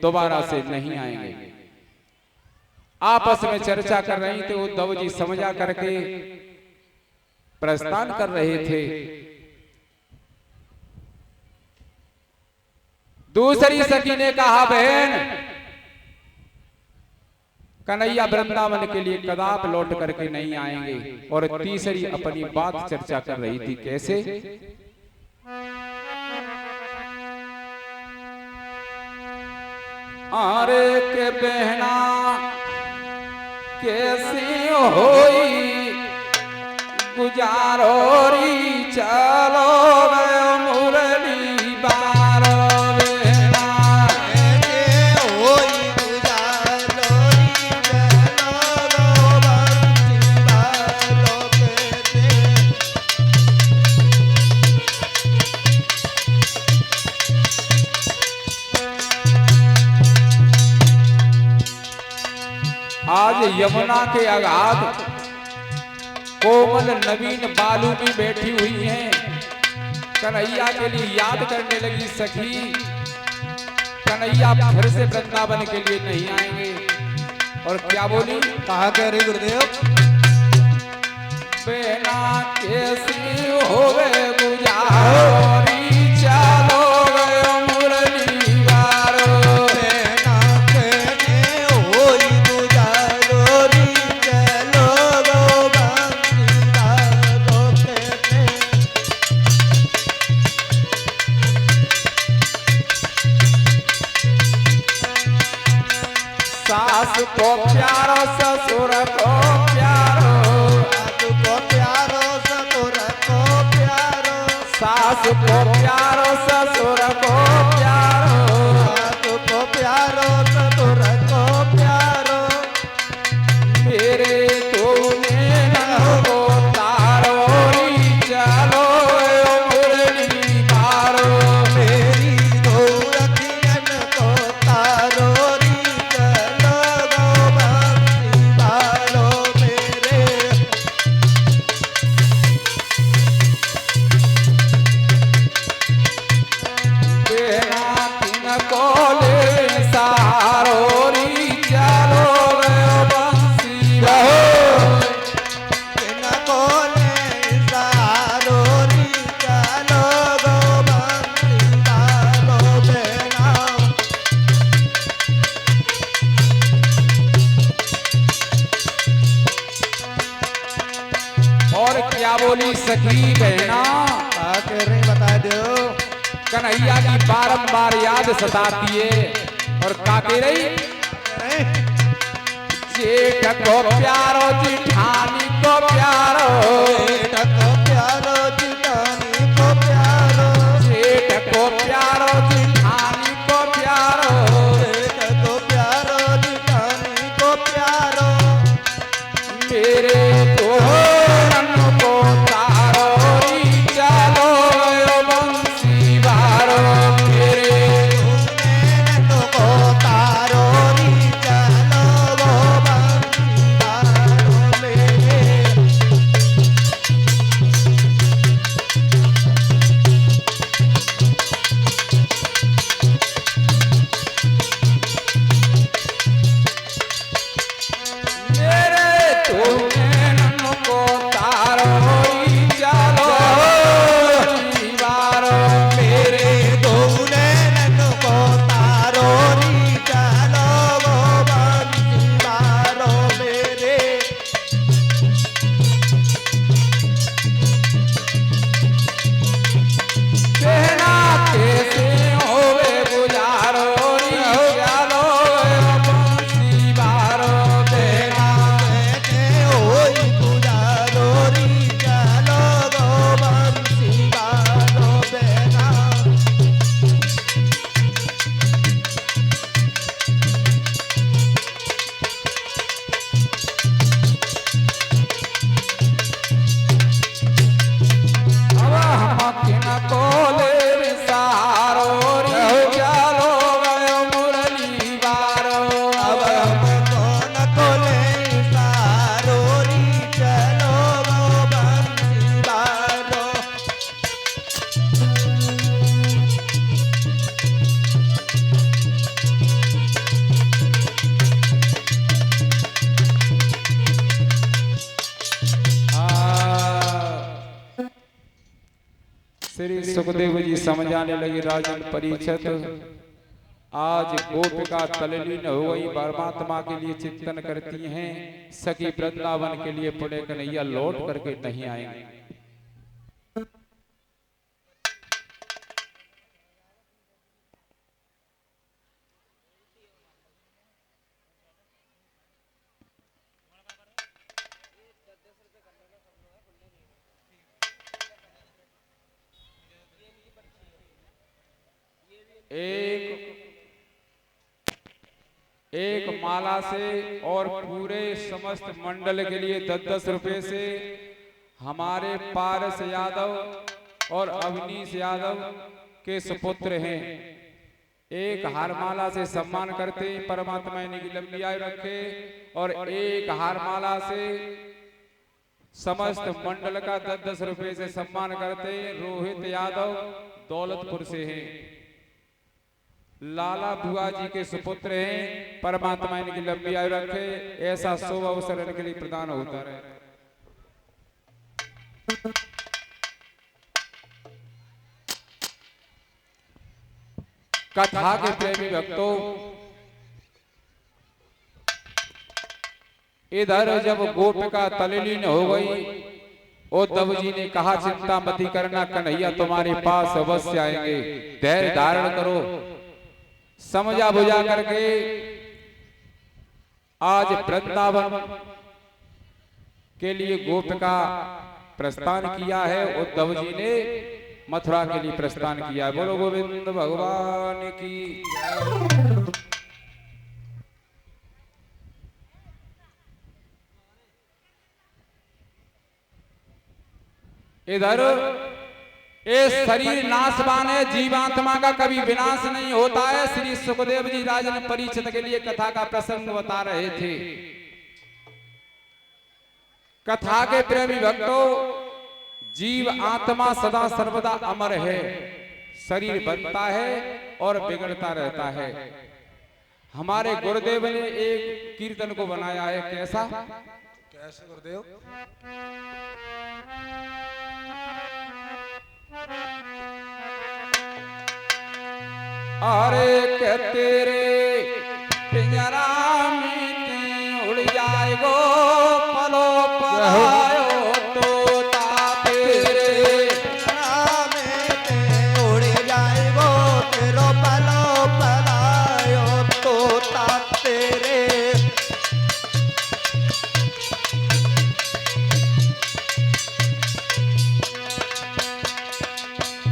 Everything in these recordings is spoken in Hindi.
दोबारा से नहीं आएंगे। आपस में चर्चा कर रही थी। उद्धव जी समझा करके प्रस्थान कर रहे थे। दूसरी सखी ने कहा, बहन कन्हैया वृंदावन के लिए कदाप लौट करके नहीं आएंगे। और तीसरी अपनी बात चर्चा कर रही थी। कैसे? अरे के बहना कैसी होई गुजारोरी चलो गयो मुरली बारो बहना के होई गुजारोरी चलो गो बंसी बारो के आज यमुना के अगाध कोमल नवीन बालू में बैठी हुई हैं। कन्हैया के लिए याद करने लगी सखी। कन्हैया फिर से वृंदावन के लिए नहीं आएंगे। और क्या बोली? कहा कह रही गुरुदेव? बेना कैसी होवे गुजारी चलो गयो मुरली बारो बेना के होई गुजारोरी चलो गो बंसी बारो के सास को प्यारो ससुर को प्यारो सासु को प्यारो ससुर को प्यारो सास को प्यारो ससुर को प्यारो सासु को प्यारो ससुर को प्यारो मेरे तूने को तारो री चलो मुरली बारो मेरी दो अखियन को तारो री चलो गो बंसी बारो मेरे बेना तिनको ले सहारो री चलो गयो बंसी बारो बिना कोले सारो री चलो गो बंसी बारो बेना और क्या बोली सखी बहना? क्या कह रही बता दो। कन्हैया की बारंबार याद सताती है। और का कह रही? जेठ को प्यारो जिठानी को प्यारो जेठ को प्यारो जिठानी को प्यारो जेठ को प्यारो जिठानी को प्यारो जेठ को प्यारो जिठानी को प्यारो मेरे तोरण को तारो री चलो गयो बंसी बारो मेरे तो को तारो री चलो गो बंसी बारो मेरे सुखदेव जी समझाने लगे, राजन परीक्षित, आज गोपिका तल्लीन हो गई, परमात्मा के लिए चिंतन करती हैं, सखी वृंदावन के लिए पुण्य कन्हैया लौट करके नहीं आएंगे। एक माला से और पूरे समस्त मंडल के लिए 10-10 रुपए से हमारे पारस यादव और अवनीश यादव के सुपुत्र हैं। एक हारमाला से सम्मान करते, परमात्मा इनकी लंबी आयु रखे, और एक हारमाला से समस्त मंडल का 10-10 रुपए से सम्मान करते रोहित यादव दौलतपुर से हैं। लाला बुआ जी के सुपुत्र हैं, परमात्मा इनकी लंबी आयु रखे, ऐसा शुभ अवसर इनके लिए प्रदान होता रहे। कथा के प्रेमी भक्तों, इधर जब गोपिका तल्लीन हो गई, उद्धव जी ने कहा, चिंता मत करना, कन्हैया तुम्हारे पास अवश्य आएंगे, धैर्य धारण करो। समझा बुझा करके आज वृंदावन के लिए गोपिका प्रस्थान किया है। उद्धव जी ने मथुरा के लिए प्रस्थान किया है। बोलो गोविंद भगवान की। इधर ये शरीर नाशवान है, जीवात्मा का कभी विनाश नहीं होता है। श्री सुखदेव जी राजन परीक्षित के लिए कथा का प्रसंग बता रहे थे। कथा के प्रेमी भक्तों, जीव आत्मा सदा सर्वदा अमर है, शरीर बनता है और बिगड़ता रहता है। हमारे गुरुदेव ने एक कीर्तन को बनाया है। कैसा? कैसे गुरुदेव? अरे के तेरे पिंजरा में उड़ जाएगो, पलो पलायो तोता तेरे पिंजरा में उड़ जाएगो, तेरो पलो पलायो तोता तेरे।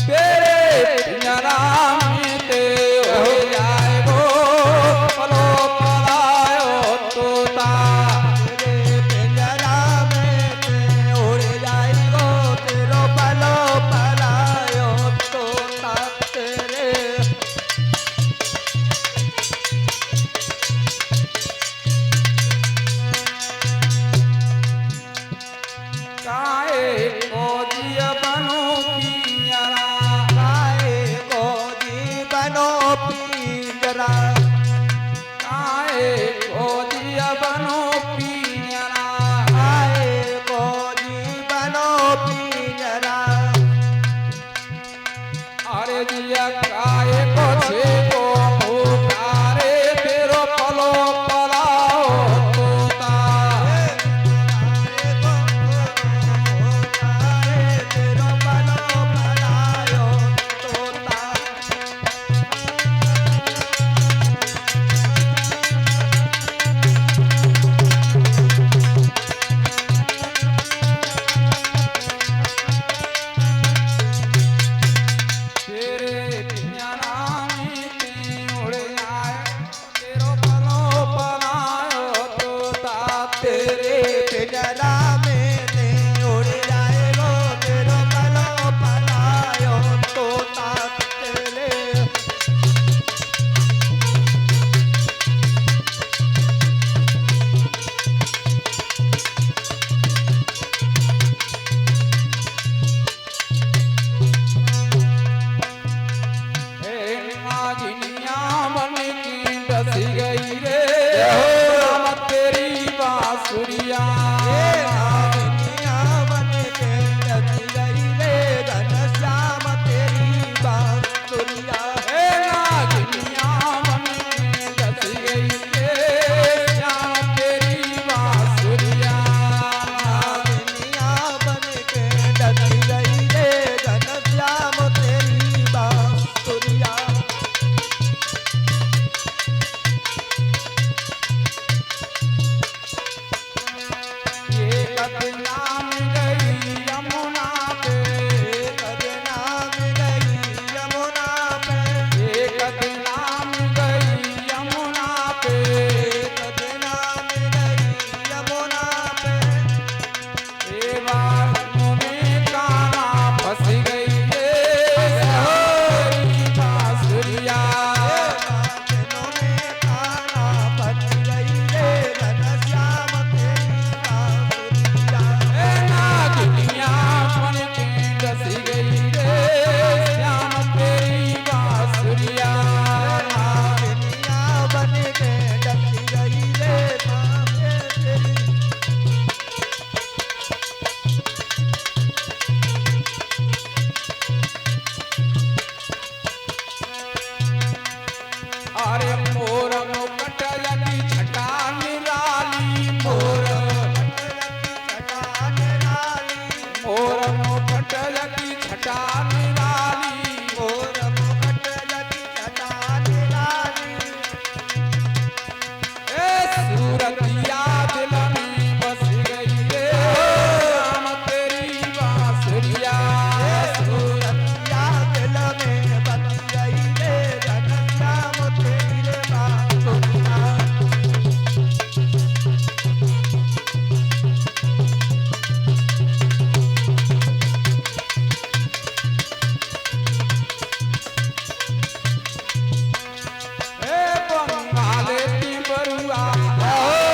तेरे पिंजरा गई रे।